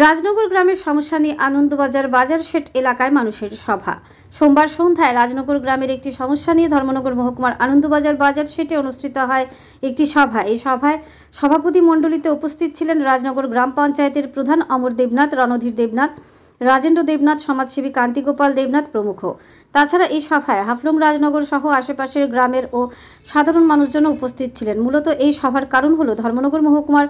রাজনগর গ্রামের সমস্যা নিয়ে আনন্দবাজার বাজার শেড এলাকায় মানুষের সভা। সোমবার সন্ধ্যায় রাজনগর গ্রামের একটি সমস্যা নিয়ে ধর্মনগর মহকুমার আনন্দবাজার বাজার শেডে অনুষ্ঠিত হয় একটি সভা। এই সভায় সভাপতি মণ্ডলীতে উপস্থিত ছিলেন রাজনগর গ্রাম পঞ্চায়েতের প্রধান অমর দেবনাথ, রণধীর দেবনাথ, রাজেন্দ্র দেবনাথ, সমাজসেবী কান্তিগোপাল দেবনাথ প্রমুখ। তাছাড়া এই সভায় হাফলং রাজনগর সহ আশেপাশের গ্রামের ও সাধারণ মানুষজন উপস্থিত ছিলেন। মূলত এই সভার কারণ হল ধর্মনগর মহকুমার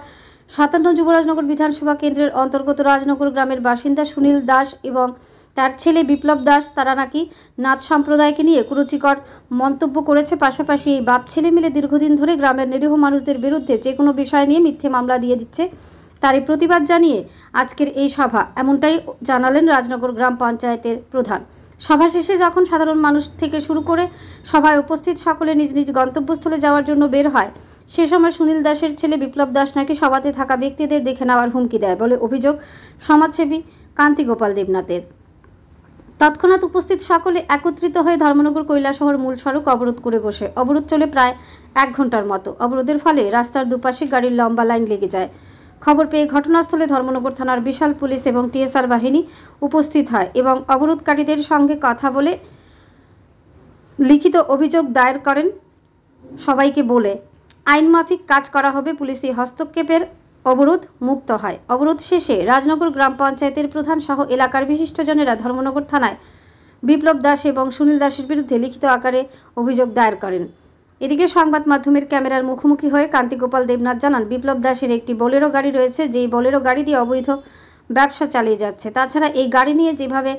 57 যুবরাজনগর বিধানসভা কেন্দ্রের অন্তর্গত রাজনগর গ্রামের বাসিন্দা সুনীল দাস এবং তার ছেলে বিপ্লব দাস তারা নাকি নাথ সম্প্রদায়কে নিয়ে কুরুচিকর মন্তব্য করেছে। পাশাপাশি এই বাপ ছেলে মিলে দীর্ঘদিন ধরে গ্রামের নিরীহ মানুষদের বিরুদ্ধে যে কোনো বিষয় নিয়ে মিথ্যে মামলা দিয়ে দিচ্ছে। তারই প্রতিবাদ জানিয়ে আজকের এই সভা, এমনটাই জানালেন রাজনগর গ্রাম পঞ্চায়েতের প্রধান। সভা শেষে যখন সাধারণ মানুষ থেকে শুরু করে সভায় উপস্থিত সকলে নিজ নিজ গন্তব্যস্থলে যাওয়ার জন্য বের হয়, সে সময় সুনীল দাসের ছেলে বিপ্লব দাস নাকি সভাতে থাকা ব্যক্তিদের দেখে নেওয়ার হুমকি দেয় বলে অভিযোগ সমাজসেবী কান্তিগোপাল দেবনাথের। তৎক্ষণাৎ উপস্থিত সকলে একত্রিত হয়ে ধর্মনগর কৈলাসহর মূল সড়ক অবরোধ করে বসে। অবরোধ চলে প্রায় 1 ঘন্টার মতো। অবরোধের ফলে রাস্তার দুপাশে গাড়ির লম্বা লাইন লেগে যায়। খবর পেয়ে ঘটনাস্থলে ধর্মনগর থানার বিশাল পুলিশ এবং টিএসআর বাহিনী উপস্থিত হয় এবং অবরোধকারীদের সঙ্গে কথা বলে লিখিত অভিযোগ দায়ের করেন। সবাইকে বলে আইন মাফিক কাজ করা হবে, পুলিশি হস্তক্ষেপের অবরোধ মুক্ত হয়। অবরোধ শেষে রাজনগর গ্রাম পঞ্চায়েতের প্রধান সহ এলাকার বিশিষ্টজনেরা ধর্মনগর থানায় বিপ্লব দাস এবং সুনীল দাসের বিরুদ্ধে লিখিত আকারে অভিযোগ দায়ের করেন। এদিকে সংবাদ মাধ্যমের ক্যামেরার মুখোমুখি হয়ে কান্তিগোপাল দেবনাথ জানান, বিপ্লব দাসের একটি বোলেরো গাড়ি রয়েছে, যেই বোলেরো গাড়ি দিয়ে অবৈধ ব্যবসা চালিয়ে যাচ্ছে। তাছাড়া এই গাড়ি নিয়ে যেভাবে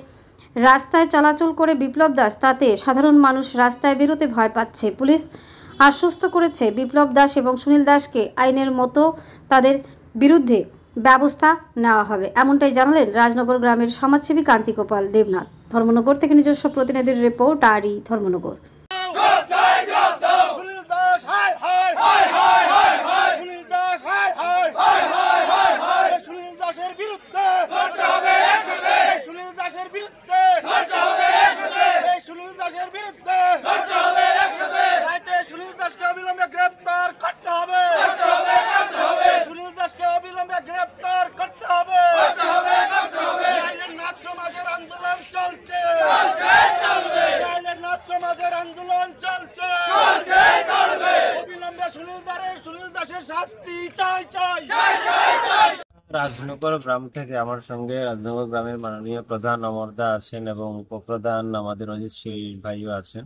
রাস্তায় চলাচল করে বিপ্লব দাস, তাতে সাধারণ মানুষ রাস্তায় বেরোতে ভয় পাচ্ছে। পুলিশ আশ্বস্ত করেছে বিপ্লব দাস এবং সুনীল দাসকে আইনের মতো তাদের বিরুদ্ধে ব্যবস্থা নেওয়া হবে, এমনটাই জানালেন রাজনগর গ্রামের সমাজসেবী কান্তিগোপাল দেবনাথ। ধর্মনগর থেকে নিজস্ব প্রতিনিধির রিপোর্ট, আরই ধর্মনগর। রাজনগর গ্রাম থেকে আমার সঙ্গে রাজনগর গ্রামের মাননীয় প্রধান অমরদা আছেন এবং উপপ্রধান আমাদের অজিত শীল ভাইও আছেন।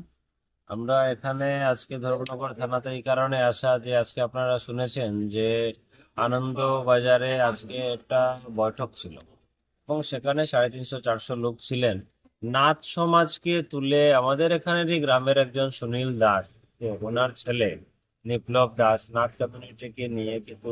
আমরা এখানে আজকে ধর্মনগর থানাতে এই কারণে আসা যে আজকে আপনারা শুনেছেন যে আনন্দ বাজারে আজকে একটা বৈঠক ছিল এবং সেখানে 350-400 লোক ছিলেন। নাথ সমাজকে তুলে আমাদের এখানেরই গ্রামের একজন সুনীল দাস, ওনার ছেলে বিপ্লব দাস নাথ কমিউনিটিকে নিয়ে কিন্তু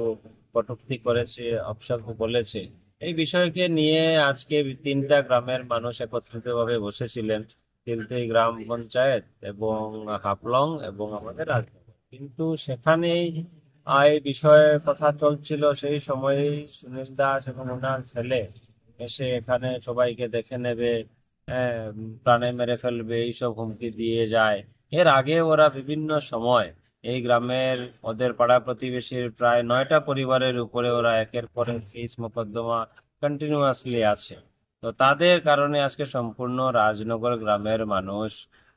কটূক্তি করেছে, অপশব্দ বলেছে। এই বিষয়কে নিয়ে আজকে 3টা গ্রামের মানুষ একত্রিত ভাবে বসেছিলেন, তিলতেই গ্রাম পঞ্চায়েত এবং হাফলং এবং আমাদের রাজনগর। কিন্তু সেখানেই এই বিষয়ে কথা চলছিল, সেই সময়ে সুনীল দাস এবং ওনার ছেলে এসে এখানে সবাইকে দেখে নেবে, প্রাণে মেরে ফেলবে, এইসব হুমকি দিয়ে যায়। এর আগে ওরা বিভিন্ন সময় এই গ্রামের ওদের পাড়া প্রতিবেশীর প্রায় 9টা পরিবারের উপরে ওরা একের পর এক কেস মোকদ্দমা কন্টিনিউয়াসলি আছে। তো তাদের কারণে আজকে সম্পূর্ণ রাজনগর গ্রামের মানুষ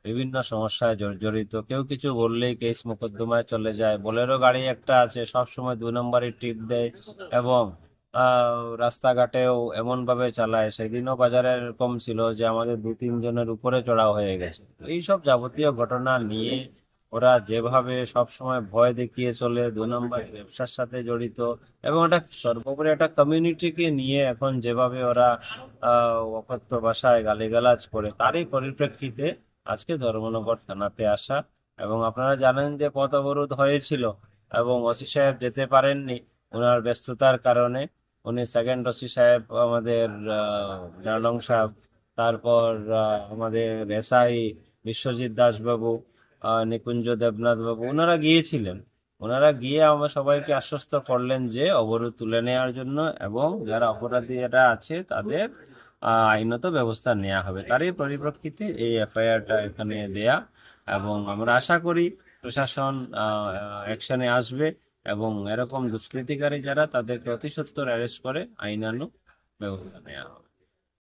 বিভিন্ন সমস্যায় জর্জরিত। কেউ কিছু বললেই কেস মোকদ্দমায় চলে যায়। বোলেরো গাড়ি একটা আছে, সবসময় 2 নম্বরই টিপ দেয় এবং রাস্তাঘাটেও এমন ভাবে চালায়। সেদিনও বাজারে এরকম ছিল যে আমাদের 2-3 জনের উপরে চড়াও হয়ে গেছে। এইসব যাবতীয় ঘটনা নিয়ে ওরা যেভাবে সবসময় ভয় দেখিয়ে চলে, 2 নম্বর ব্যবসার সাথে জড়িত এবং এটা সর্বোপরি একটা কমিউনিটিকে নিয়ে এখন যেভাবে ওরা অকথ্য ভাষায় গালিগালাজ করে, তারই পরিপ্রেক্ষিতে আজকে ধর্মনগর থানাতে আসা। এবং আপনারা জানেন যে পথ অবরোধ হয়েছিল এবং ওসি সাহেব যেতে পারেননি ওনার ব্যস্ততার কারণে। উনি সেকেন্ড ওসি সাহেব আমাদের জানং সাহেব, তারপর আমাদের এসআই বিশ্বজিৎ দাস বাবু, নিকুঞ্জ দেবনাথ বাবু, ওনারা গিয়েছিলেন। ওনারা গিয়ে আমরা সবাইকে আশ্বস্ত করলেন যে অবরোধ তুলে নেওয়ার জন্য এবং যারা অপরাধীরা আছে তাদের আইনত ব্যবস্থা নেওয়া হবে। তারই পরিপ্রেক্ষিতে এই এফআইআরটা এখানে দেয়া এবং আমরা আশা করি প্রশাসন অ্যাকশনে আসবে এবং এরকম দুষ্কৃতিকারী যারা তাদেরকে অতি সত্বর অ্যারেস্ট করে আইনানুগ ব্যবস্থা নেওয়া হবে।